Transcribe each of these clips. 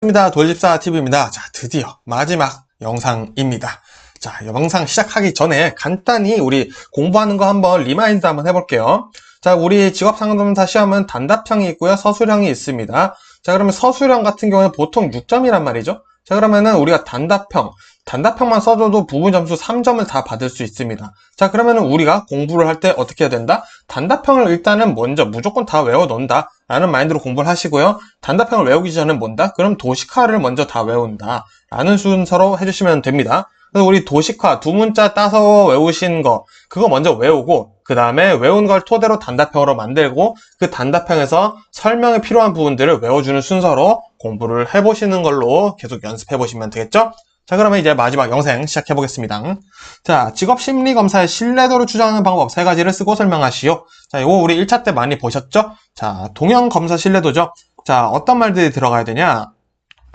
입니다. 돌집사TV입니다. 자, 드디어 마지막 영상입니다. 자, 영상 시작하기 전에 간단히 우리 공부하는 거 한번 리마인드 한번 해볼게요. 자, 우리 직업상담사 시험은 단답형이 있고요. 서술형이 있습니다. 자, 그러면 서술형 같은 경우는 보통 6점이란 말이죠. 자, 그러면은 우리가 단답형만 써줘도 부분 점수 3점을 다 받을 수 있습니다. 자, 그러면은 우리가 공부를 할 때 어떻게 해야 된다? 단답형을 일단은 먼저 무조건 다 외워 놓는다 라는 마인드로 공부를 하시고요. 단답형을 외우기 전에 뭔다? 그럼 도식화를 먼저 다 외운다 라는 순서로 해주시면 됩니다. 그래서 우리 도식화 두 문자 따서 외우신 거 그거 먼저 외우고 그 다음에 외운 걸 토대로 단답형으로 만들고 그 단답형에서 설명에 필요한 부분들을 외워주는 순서로 공부를 해보시는 걸로 계속 연습해 보시면 되겠죠? 자, 그러면 이제 마지막 영상 시작해 보겠습니다. 자, 직업심리검사의 신뢰도를 추정하는 방법 3가지를 쓰고 설명하시오. 자, 이거 우리 1차 때 많이 보셨죠? 자, 동형검사 신뢰도죠. 자, 어떤 말들이 들어가야 되냐?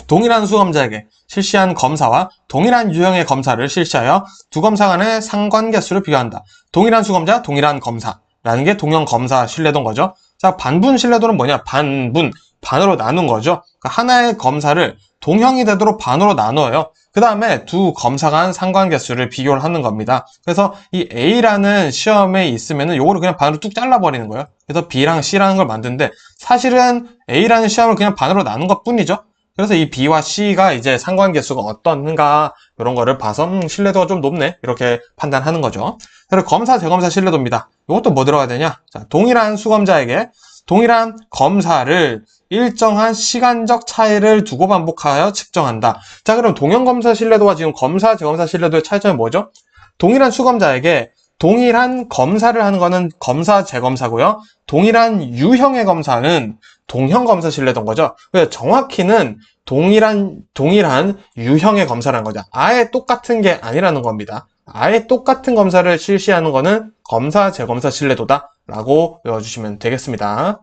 동일한 수검자에게 실시한 검사와 동일한 유형의 검사를 실시하여 두 검사 간의 상관계수를 비교한다. 동일한 수검자, 동일한 검사라는 게 동형검사 신뢰도인 거죠. 자, 반분 신뢰도는 뭐냐? 반으로 나눈 거죠. 그러니까 하나의 검사를 동형이 되도록 반으로 나눠요. 그 다음에 두 검사 간 상관계수를 비교를 하는 겁니다. 그래서 이 A라는 시험에 있으면은 요거를 그냥 반으로 뚝 잘라버리는 거예요. 그래서 B랑 C라는 걸 만드는데 사실은 A라는 시험을 그냥 반으로 나눈 것 뿐이죠. 그래서 이 B와 C가 이제 상관계수가 어떤가 이런 거를 봐서 신뢰도가 좀 높네 이렇게 판단하는 거죠. 그리고 검사, 재검사 신뢰도입니다. 이것도 뭐 들어가야 되냐? 자, 동일한 수검자에게 동일한 검사를 일정한 시간적 차이를 두고 반복하여 측정한다. 자, 그럼 동형검사 신뢰도와 지금 검사, 재검사 신뢰도의 차이점이 뭐죠? 동일한 수검자에게 동일한 검사를 하는 거는 검사, 재검사고요. 동일한 유형의 검사는 동형검사 신뢰도인 거죠. 그래서 정확히는 동일한 유형의 검사라는 거죠. 아예 똑같은 게 아니라는 겁니다. 아예 똑같은 검사를 실시하는 거는 검사, 재검사 신뢰도다 라고 외워주시면 되겠습니다.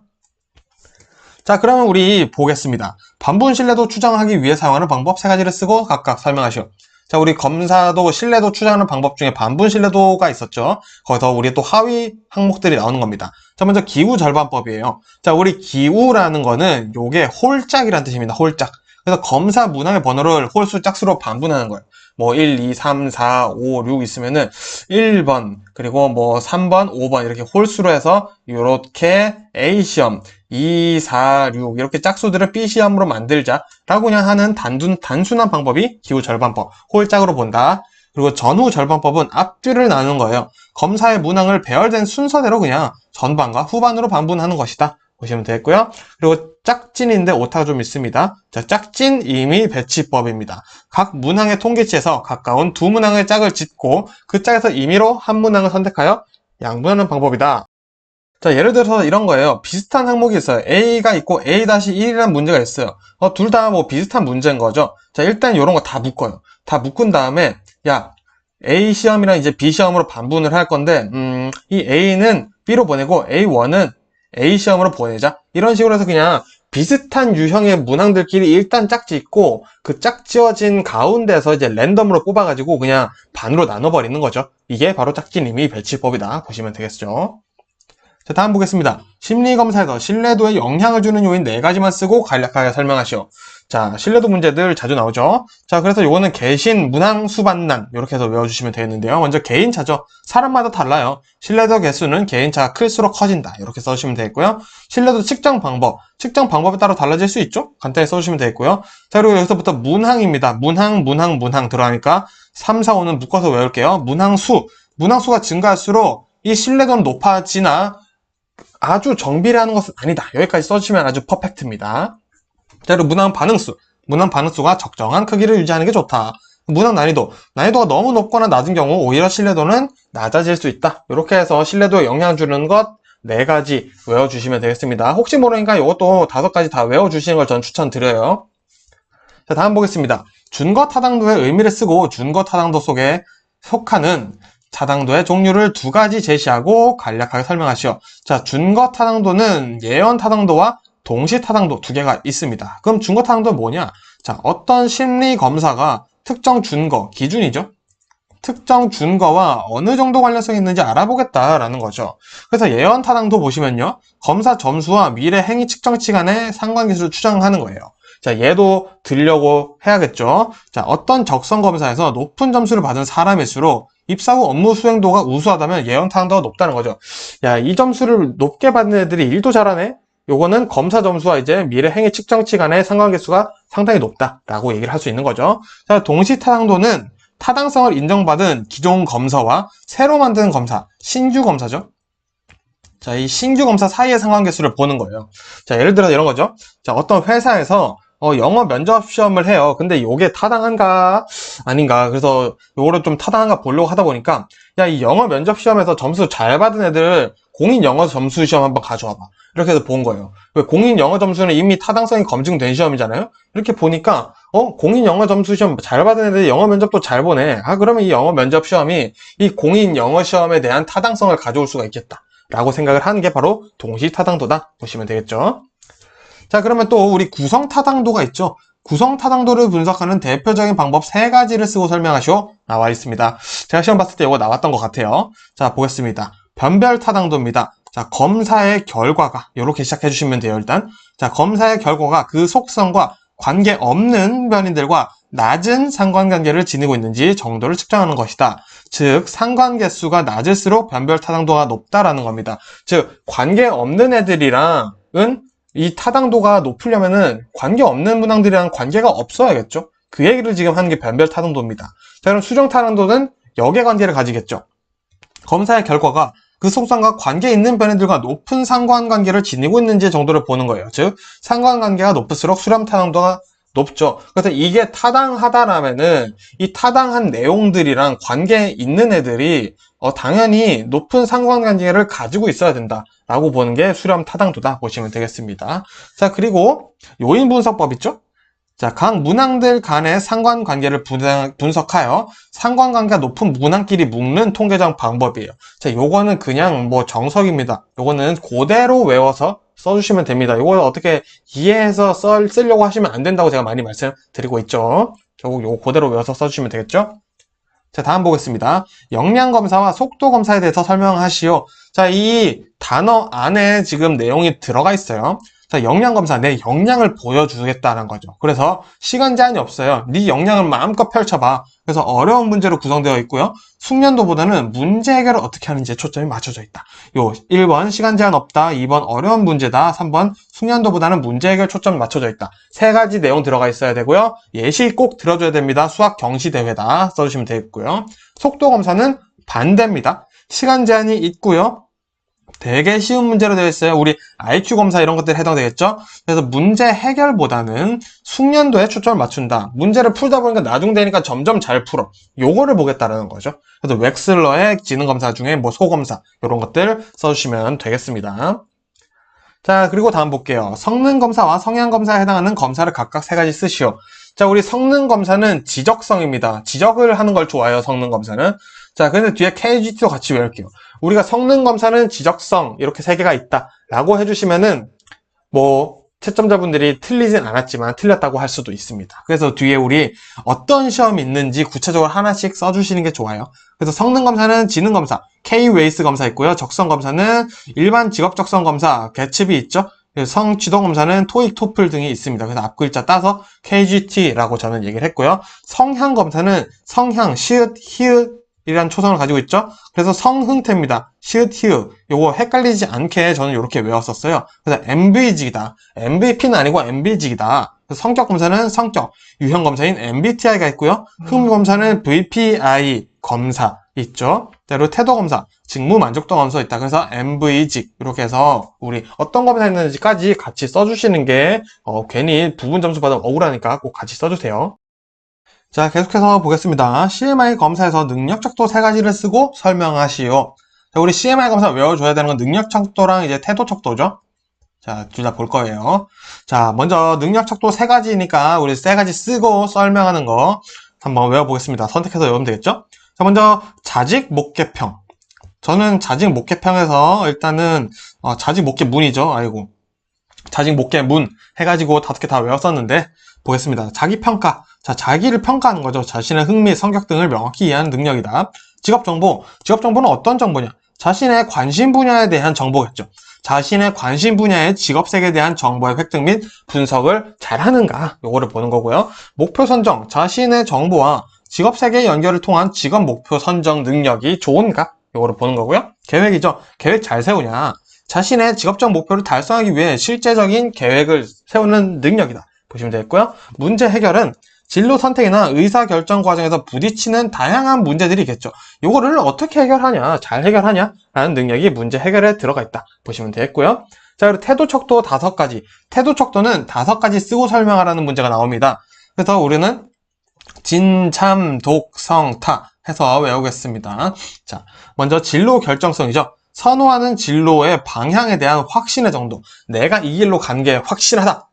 자, 그러면 우리 보겠습니다. 반분 신뢰도 추정하기 위해 사용하는 방법 3가지를 쓰고 각각 설명하시오. 자, 우리 검사도 신뢰도 추정하는 방법 중에 반분 신뢰도가 있었죠. 거기서 우리 또 하위 항목들이 나오는 겁니다. 자, 먼저 기우 절반법이에요. 자, 우리 기우라는 거는 요게 홀짝이라는 뜻입니다. 홀짝. 그래서 검사 문항의 번호를 홀수 짝수로 반분하는 거예요. 뭐 1, 2, 3, 4, 5, 6 있으면은 1번, 그리고 뭐 3번, 5번 이렇게 홀수로 해서 요렇게 A시험 2, 4, 6 이렇게 짝수들을 B시험으로 만들자라고 그냥 하는 단순한 방법이 기후 절반법, 홀짝으로 본다. 그리고 전후 절반법은 앞뒤를 나누는 거예요. 검사의 문항을 배열된 순서대로 그냥 전반과 후반으로 반분하는 것이다. 보시면 되겠고요. 그리고 짝진인데 오타가 좀 있습니다. 자, 짝진 임의 배치법입니다. 각 문항의 통계치에서 가까운 두 문항의 짝을 짓고 그 짝에서 임의로 한 문항을 선택하여 양분하는 방법이다. 자, 예를 들어서 이런 거예요. 비슷한 항목이 있어요. A가 있고 A-1이라는 문제가 있어요. 둘 다 뭐 비슷한 문제인 거죠. 자, 일단 이런 거 다 묶어요. 다 묶은 다음에 야, A 시험이랑 이제 B 시험으로 반분을 할 건데 이 A는 B로 보내고 A1은 A 시험으로 보내자. 이런 식으로 해서 그냥 비슷한 유형의 문항들끼리 일단 짝짓고 그 짝지어진 가운데서 이제 랜덤으로 뽑아가지고 그냥 반으로 나눠버리는 거죠. 이게 바로 짝진 임의 배치법이다. 보시면 되겠죠. 자, 다음 보겠습니다. 심리검사에서 신뢰도에 영향을 주는 요인 4가지만 쓰고 간략하게 설명하시오. 자, 신뢰도 문제들 자주 나오죠. 자, 그래서 요거는 개신, 문항, 수반난 이렇게 해서 외워주시면 되겠는데요. 먼저 개인차죠. 사람마다 달라요. 신뢰도 개수는 개인차가 클수록 커진다. 이렇게 써주시면 되겠고요. 신뢰도 측정 방법에 따라 달라질 수 있죠. 간단히 써주시면 되겠고요. 자, 그리고 여기서부터 문항입니다. 문항 들어가니까 3, 4, 5는 묶어서 외울게요. 문항수가 증가할수록 이 신뢰도는 높아지나 아주 정비례하는 것은 아니다. 여기까지 써주시면 아주 퍼펙트입니다. 자, 그리고 문항 반응수가 적정한 크기를 유지하는 게 좋다. 문항 난이도가 너무 높거나 낮은 경우 오히려 신뢰도는 낮아질 수 있다. 이렇게 해서 신뢰도에 영향을 주는 것 4가지 외워주시면 되겠습니다. 혹시 모르니까 이것도 5가지 다 외워주시는 걸 전 추천드려요. 자, 다음 보겠습니다. 준거 타당도의 의미를 쓰고 준거 타당도 속에 속하는 타당도의 종류를 2가지 제시하고 간략하게 설명하시오. 자, 준거 타당도는 예언 타당도와 동시 타당도 2개가 있습니다. 그럼 준거 타당도는 뭐냐? 자, 어떤 심리 검사가 특정 준거, 기준이죠. 특정 준거와 어느 정도 관련성이 있는지 알아보겠다라는 거죠. 그래서 예언 타당도 보시면요. 검사 점수와 미래 행위 측정치 간의 상관계수를 추정하는 거예요. 자, 얘도 들려고 해야겠죠. 자, 어떤 적성 검사에서 높은 점수를 받은 사람일수록 입사 후 업무 수행도가 우수하다면 예언 타당도가 높다는 거죠. 야, 이 점수를 높게 받는 애들이 일도 잘하네? 요거는 검사 점수와 이제 미래 행위 측정치 간의 상관계수가 상당히 높다라고 얘기를 할 수 있는 거죠. 자, 동시 타당도는 타당성을 인정받은 기존 검사와 새로 만든 검사, 신규 검사죠. 자, 이 신규 검사 사이의 상관계수를 보는 거예요. 자, 예를 들어 이런 거죠. 자, 어떤 회사에서 영어 면접 시험을 해요. 근데 요게 타당한가 아닌가, 그래서 요거를 좀 타당한가 보려고 하다 보니까, 야, 이 영어 면접 시험에서 점수 잘 받은 애들 공인 영어 점수 시험 한번 가져와봐, 이렇게 해서 본 거예요. 왜? 공인 영어 점수는 이미 타당성이 검증된 시험이잖아요. 이렇게 보니까 공인 영어 점수 시험 잘 받은 애들이 영어 면접도 잘 보네. 아, 그러면 이 영어 면접 시험이 이 공인 영어 시험에 대한 타당성을 가져올 수가 있겠다 라고 생각을 하는 게 바로 동시 타당도다 보시면 되겠죠. 자, 그러면 또 우리 구성 타당도가 있죠. 구성 타당도를 분석하는 대표적인 방법 3가지를 쓰고 설명하시오 나와 있습니다. 제가 시험 봤을 때 이거 나왔던 것 같아요. 자, 보겠습니다. 변별 타당도입니다. 자, 검사의 결과가 이렇게 시작해 주시면 돼요. 일단 자, 검사의 결과가 그 속성과 관계없는 변인들과 낮은 상관관계를 지니고 있는지 정도를 측정하는 것이다. 즉, 상관계수가 낮을수록 변별 타당도가 높다라는 겁니다. 즉, 관계없는 애들이랑은 이 타당도가 높으려면은 관계없는 문항들이랑 관계가 없어야겠죠? 그 얘기를 지금 하는 게 변별 타당도입니다. 자, 그럼 수정 타당도는 역의 관계를 가지겠죠? 검사의 결과가 그 속성과 관계 있는 변인들과 높은 상관관계를 지니고 있는지 정도를 보는 거예요. 즉, 상관관계가 높을수록 수렴 타당도가 높죠. 그래서 이게 타당하다라면은 이 타당한 내용들이랑 관계 있는 애들이 당연히 높은 상관관계를 가지고 있어야 된다라고 보는 게 수렴 타당도다 보시면 되겠습니다. 자, 그리고 요인 분석법 있죠? 자, 각 문항들 간의 상관관계를 분석하여 상관관계가 높은 문항끼리 묶는 통계적 방법이에요. 자, 요거는 그냥 뭐 정석입니다. 요거는 그대로 외워서 써주시면 됩니다. 요거 어떻게 이해해서 쓰려고 하시면 안 된다고 제가 많이 말씀드리고 있죠. 결국 요거 그대로 외워서 써주시면 되겠죠? 자, 다음 보겠습니다. 역량검사와 속도검사에 대해서 설명하시오. 자, 이 단어 안에 지금 내용이 들어가 있어요. 자, 역량검사, 내 역량을 보여주겠다는 거죠. 그래서 시간 제한이 없어요. 네 역량을 마음껏 펼쳐봐. 그래서 어려운 문제로 구성되어 있고요. 숙련도보다는 문제 해결을 어떻게 하는지에 초점이 맞춰져 있다. 요 1번 시간 제한 없다, 2번 어려운 문제다, 3번 숙련도보다는 문제 해결 초점이 맞춰져 있다. 3가지 내용 들어가 있어야 되고요. 예시 꼭 들어줘야 됩니다. 수학 경시 대회다 써주시면 되겠고요. 속도검사는 반대입니다. 시간 제한이 있고요. 되게 쉬운 문제로 되어 있어요. 우리 IQ 검사 이런 것들에 해당되겠죠? 그래서 문제 해결보다는 숙련도에 초점을 맞춘다. 문제를 풀다 보니까 나중되니까 점점 잘 풀어. 요거를 보겠다는 거죠. 그래서 웩슬러의 지능검사 중에 뭐 소검사 이런 것들 써주시면 되겠습니다. 자, 그리고 다음 볼게요. 성능검사와 성향검사에 해당하는 검사를 각각 3가지 쓰시오. 자, 우리 성능검사는 지적성입니다. 지적을 하는 걸 좋아해요, 성능검사는. 자, 근데 뒤에 KGT도 같이 외울게요. 우리가 성능검사는 지적성 이렇게 3개가 있다 라고 해주시면은 뭐 채점자분들이 틀리진 않았지만 틀렸다고 할 수도 있습니다. 그래서 뒤에 우리 어떤 시험이 있는지 구체적으로 하나씩 써주시는 게 좋아요. 그래서 성능검사는 지능검사, K-웨이스 검사 있고요. 적성검사는 일반 직업적성검사, 개츠비 있죠? 성취도검사는 토익, 토플 등이 있습니다. 그래서 앞글자 따서 KGT라고 저는 얘기를 했고요. 성향검사는 성향, 시읒, 히읗 이라는 초성을 가지고 있죠. 그래서 성흥태입니다. 시읒, 히읗. 요거 헷갈리지 않게 저는 이렇게 외웠었어요. 그래서 MV직이다. MVP는 아니고 MV직이다. 성격검사는 성격, 유형검사인 MBTI가 있고요. 흥미검사는 VPI 검사 있죠. 그리고 태도검사, 직무만족도 검사 있다. 그래서 MV직 이렇게 해서 우리 어떤 검사 했는지까지 같이 써주시는 게 괜히 부분 점수 받으면 억울하니까 꼭 같이 써주세요. 자, 계속해서 보겠습니다. CMI 검사에서 능력 척도 3가지를 쓰고 설명하시오. 자, 우리 CMI 검사 외워줘야 되는 건 능력 척도랑 이제 태도 척도죠. 자, 둘 다 볼 거예요. 자, 먼저 능력 척도 3가지니까 우리 3가지 쓰고 설명하는 거 한번 외워보겠습니다. 선택해서 외우면 되겠죠? 자, 먼저 자직 목계평. 저는 자직 목계평에서 일단은 자직 목계문이죠. 아이고. 자직 목계문 해가지고 5개 다 외웠었는데 보겠습니다. 자기평가. 자, 자기를 평가하는 거죠. 자신의 흥미, 성격 등을 명확히 이해하는 능력이다. 직업정보. 직업정보는 어떤 정보냐? 자신의 관심 분야에 대한 정보겠죠. 자신의 관심 분야의 직업색에 대한 정보의 획득 및 분석을 잘하는가, 요거를 보는 거고요. 목표 선정, 자신의 정보와 직업색의 연결을 통한 직업 목표 선정 능력이 좋은가, 요거를 보는 거고요. 계획이죠. 계획 잘 세우냐. 자신의 직업적 목표를 달성하기 위해 실제적인 계획을 세우는 능력이다, 보시면 되겠고요. 문제 해결은 진로 선택이나 의사결정 과정에서 부딪히는 다양한 문제들이 있겠죠. 요거를 어떻게 해결하냐, 잘 해결하냐 라는 능력이 문제 해결에 들어가 있다, 보시면 되겠고요. 자, 그리고 태도, 척도 5가지. 태도, 척도는 5가지 쓰고 설명하라는 문제가 나옵니다. 그래서 우리는 진, 참, 독, 성, 타 해서 외우겠습니다. 자, 먼저 진로 결정성이죠. 선호하는 진로의 방향에 대한 확신의 정도. 내가 이 길로 간 게 확실하다.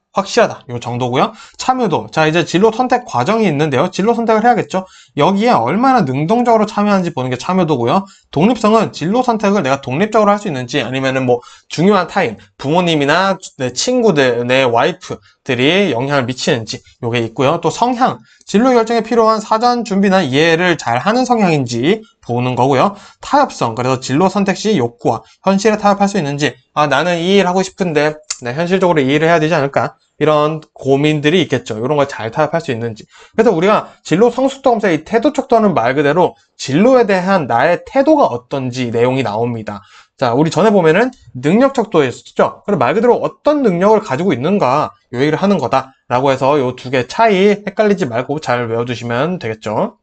요 정도고요. 참여도. 자, 이제 진로 선택 과정이 있는데요. 진로 선택을 해야겠죠. 여기에 얼마나 능동적으로 참여하는지 보는 게 참여도고요. 독립성은 진로 선택을 내가 독립적으로 할 수 있는지, 아니면은 뭐 중요한 타인, 부모님이나 내 친구들, 내 와이프들이 영향을 미치는지, 요게 있고요. 또 성향, 진로 결정에 필요한 사전 준비나 이해를 잘 하는 성향인지 보는 거고요. 타협성, 그래서 진로 선택 시 욕구와 현실에 타협할 수 있는지, 아, 나는 이 일 하고 싶은데 현실적으로 이 일을 해야 되지 않을까? 이런 고민들이 있겠죠. 이런 걸 잘 타협할 수 있는지. 그래서 우리가 진로 성숙도 검사의 이 태도 척도는 말 그대로 진로에 대한 나의 태도가 어떤지 내용이 나옵니다. 자, 우리 전에 보면은 능력 척도였었죠. 그래서 말 그대로 어떤 능력을 가지고 있는가, 요 얘기를 하는 거다라고 해서 요 두 개 차이 헷갈리지 말고 잘 외워두시면 되겠죠.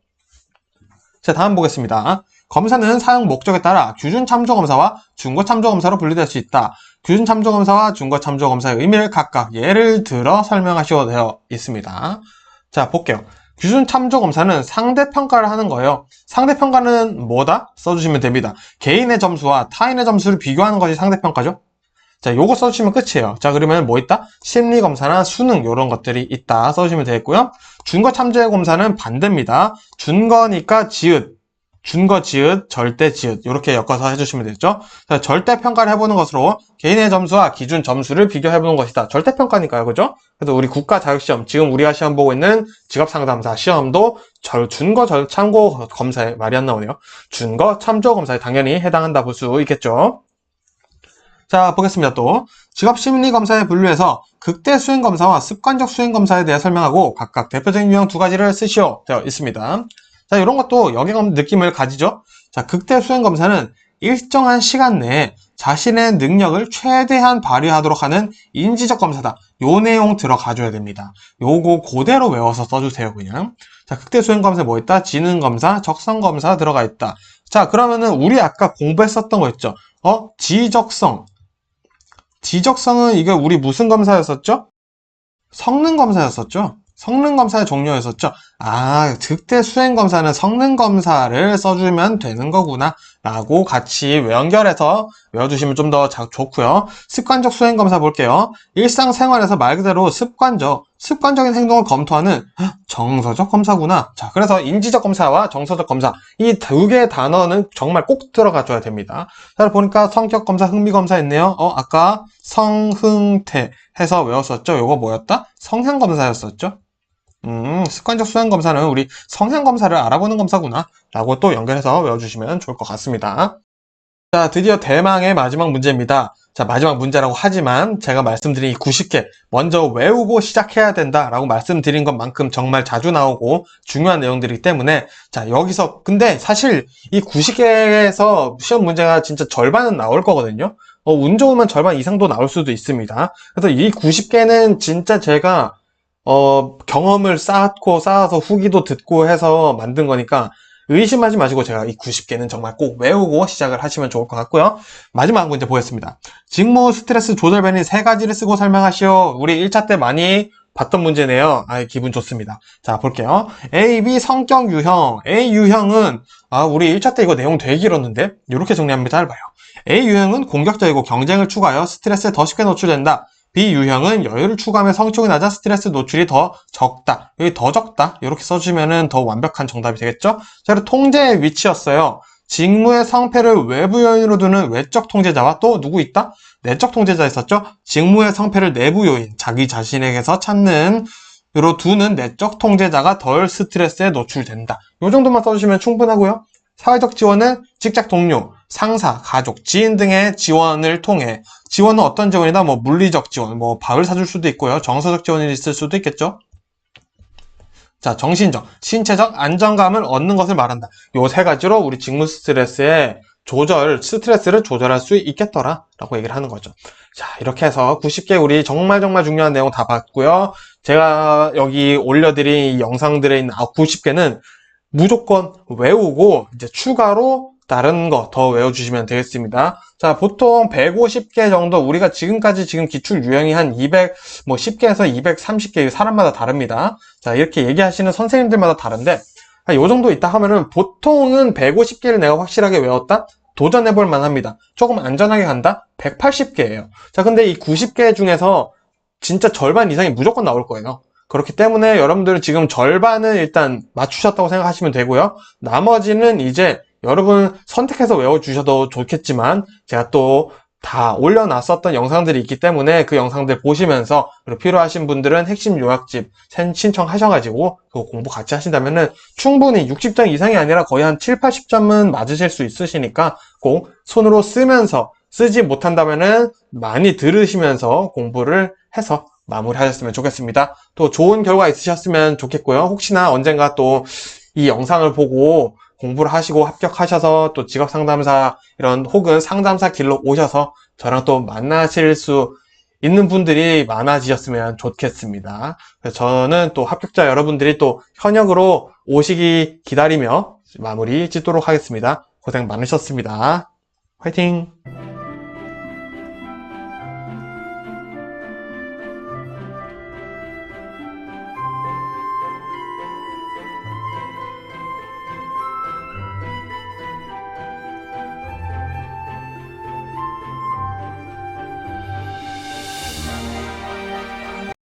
자, 다음 보겠습니다. 검사는 사용 목적에 따라 규준 참조 검사와 준거 참조 검사로 분리될 수 있다. 규준 참조 검사와 준거 참조 검사의 의미를 각각 예를 들어 설명하셔도 되어 있습니다. 자, 볼게요. 규준 참조 검사는 상대평가를 하는 거예요. 상대평가는 뭐다? 써주시면 됩니다. 개인의 점수와 타인의 점수를 비교하는 것이 상대평가죠. 자, 요거 써주시면 끝이에요. 자, 그러면 뭐 있다? 심리검사나 수능, 요런 것들이 있다. 써주시면 되겠고요. 준거 참조의 검사는 반대입니다. 준거니까 지읒, 준거 지읒, 절대 지읒, 요렇게 엮어서 해주시면 되겠죠. 자, 절대평가를 해보는 것으로 개인의 점수와 기준 점수를 비교해보는 것이다. 절대평가니까요, 그죠? 그래서 우리 국가 자격시험, 지금 우리가 시험 보고 있는 직업상담사 시험도 준거 참고 검사에 말이 안 나오네요. 준거 참조 검사에 당연히 해당한다 볼 수 있겠죠. 자, 보겠습니다. 또 직업심리검사에 분류해서 극대 수행검사와 습관적 수행검사에 대해 설명하고 각각 대표적인 유형 2가지를 쓰시오 되어 있습니다. 자, 이런 것도 역여감 느낌을 가지죠. 자, 극대 수행검사는 일정한 시간 내에 자신의 능력을 최대한 발휘하도록 하는 인지적 검사다. 요 내용 들어가줘야 됩니다. 요거 그대로 외워서 써주세요, 그냥. 자, 극대 수행검사에 뭐 있다? 지능검사, 적성검사 들어가 있다. 자, 그러면은 우리 아까 공부했었던 거 있죠? 지적성. 지적성은 이게 우리 무슨 검사였었죠? 성능 검사였었죠? 성능 검사의 종류였었죠? 아, 극대 수행 검사는 성능 검사를 써주면 되는 거구나 라고 같이 연결해서 외워주시면 좀 더 좋고요. 습관적 수행 검사 볼게요. 일상생활에서 말 그대로 습관적인 행동을 검토하는 정서적 검사구나. 자, 그래서 인지적 검사와 정서적 검사, 이 두 개의 단어는 정말 꼭 들어가줘야 됩니다. 자, 보니까 성격 검사, 흥미 검사 있네요. 아까 성흥태 해서 외웠었죠? 요거 뭐였다? 성향 검사였었죠? 습관적 수행 검사는 우리 성향 검사를 알아보는 검사구나 라고 또 연결해서 외워주시면 좋을 것 같습니다. 자, 드디어 대망의 마지막 문제입니다. 자, 마지막 문제라고 하지만 제가 말씀드린 이 90개 먼저 외우고 시작해야 된다라고 말씀드린 것만큼 정말 자주 나오고 중요한 내용들이기 때문에, 자, 여기서 근데 사실 이 90개에서 시험 문제가 진짜 절반은 나올 거거든요. 운 좋으면 절반 이상도 나올 수도 있습니다. 그래서 이 90개는 진짜 제가 경험을 쌓아서 후기도 듣고 해서 만든 거니까 의심하지 마시고 제가 이 90개는 정말 꼭 외우고 시작을 하시면 좋을 것 같고요. 마지막 문제 보겠습니다. 직무 스트레스 조절 변이 3가지를 쓰고 설명하시오. 우리 1차 때 많이 봤던 문제네요. 기분 좋습니다. 자, 볼게요. A, B 성격 유형. A 유형은 우리 1차 때 이거 내용 되게 길었는데 이렇게 정리하면 잘 봐요. A 유형은 공격적이고 경쟁을 추구하여 스트레스에 더 쉽게 노출된다. B 유형은 여유를 추구하며 성취욕이 낮아 스트레스 노출이 더 적다. 여기 더 적다. 이렇게 써주시면 더 완벽한 정답이 되겠죠? 자, 그리고 통제의 위치였어요. 직무의 성패를 외부 요인으로 두는 외적 통제자와 또 누구 있다? 내적 통제자 있었죠? 직무의 성패를 내부 요인, 자기 자신에게서 찾는 으로 두는 내적 통제자가 덜 스트레스에 노출된다. 이 정도만 써주시면 충분하고요. 사회적 지원은 직장 동료, 상사, 가족, 지인 등의 지원을 통해 지원은 어떤 지원이다? 뭐 물리적 지원, 뭐 밥을 사줄 수도 있고요. 정서적 지원이 있을 수도 있겠죠. 자, 정신적, 신체적 안정감을 얻는 것을 말한다. 요 세 가지로 우리 직무 스트레스의 스트레스를 조절할 수 있겠더라 라고 얘기를 하는 거죠. 자, 이렇게 해서 90개 우리 정말 중요한 내용 다 봤고요. 제가 여기 올려드린 이 영상들에 있는 90개는 무조건 외우고 이제 추가로 다른 거 더 외워주시면 되겠습니다. 자, 보통 150개 정도 우리가 지금까지 지금 기출 유형이 한 10개에서 230개 사람마다 다릅니다. 자, 이렇게 얘기하시는 선생님들마다 다른데 요 정도 있다 하면은 보통은 150개를 내가 확실하게 외웠다? 도전해볼 만합니다. 조금 안전하게 간다? 180개예요. 자, 근데 이 90개 중에서 진짜 절반 이상이 무조건 나올 거예요. 그렇기 때문에 여러분들은 지금 절반은 일단 맞추셨다고 생각하시면 되고요. 나머지는 이제 여러분 선택해서 외워주셔도 좋겠지만 제가 또 다 올려놨었던 영상들이 있기 때문에 그 영상들 보시면서 그리고 필요하신 분들은 핵심 요약집 신청하셔가지고 그 공부 같이 하신다면은 충분히 60점 이상이 아니라 거의 한 7, 80점은 맞으실 수 있으시니까 꼭 손으로 쓰지 못한다면은 많이 들으시면서 공부를 해서 마무리하셨으면 좋겠습니다. 또 좋은 결과 있으셨으면 좋겠고요. 혹시나 언젠가 또 이 영상을 보고 공부를 하시고 합격하셔서 또 직업상담사 이런 혹은 상담사 길로 오셔서 저랑 또 만나실 수 있는 분들이 많아지셨으면 좋겠습니다. 그래서 저는 또 합격자 여러분들이 또 현역으로 오시기 기다리며 마무리 짓도록 하겠습니다. 고생 많으셨습니다. 화이팅!